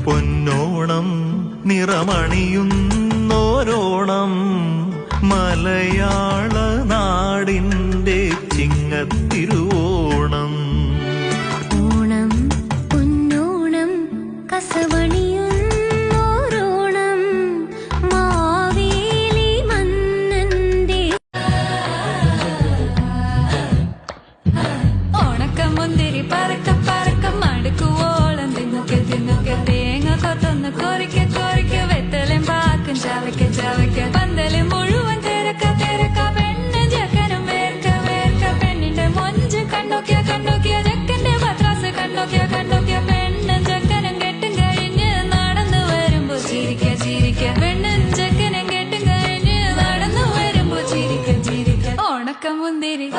പൊന്നോണം നിറമണിയുന്നോരോണം മലയാള നാടിൻ്റെ ചിങ്ങത്തിരുവോണം. ഓണം പൊന്നോണം കസവണിയുന്നോരോണം മാവേലി മന്നന്റെ ഓണക്കമുന്തിരി പറക്ക പറക്ക മടുക്കുവോളം തിന്നുക്കെ തിന്നുക്കെ തേങ്ങ കൊത്തൊന്ന് കൊറിക്ക കൊറിക്ക വെത്തലും പാക്കും ചവയ്ക്ക ചവയ്ക്ക പന്തല് മുഴുവൻ തിരക്ക തിരക്ക പെണ്ണ് ജക്കനും വേർക്ക വേർക്ക പെണ്ണിന്റെ മൊഞ്ച് കണ്ടോക്കിയ കണ്ടോക്കിയ ജക്കന്റെ പത്രാസ് കണ്ടോക്കിയ കണ്ടോക്കിയ പെണ്ണും ജക്കനും കെട്ടും കഴിഞ്ഞ് നടന്നു വരുമ്പോ ചിരിക്ക ചിരിക്ക പെണ്ണും ജക്കനും കെട്ടും കഴിഞ്ഞ് നടന്നു വരുമ്പോ ചിരിക്ക ചിരിക്ക ഓണക്കമുന്തിരി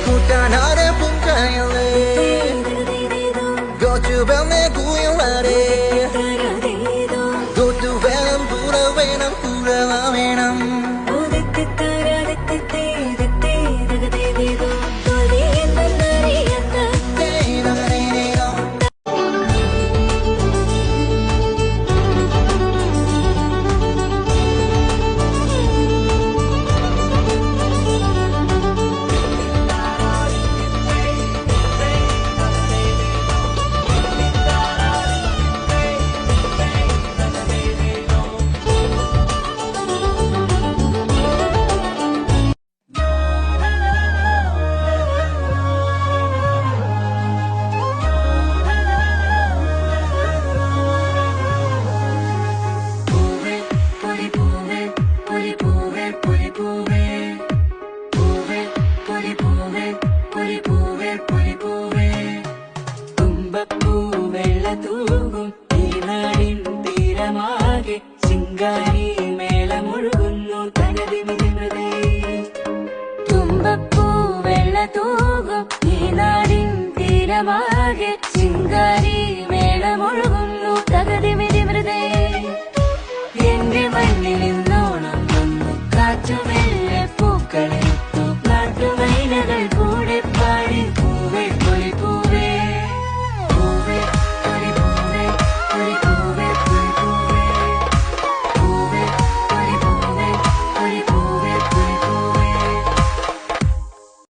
കൂട്ടാനാരെ പൂങ്കയോ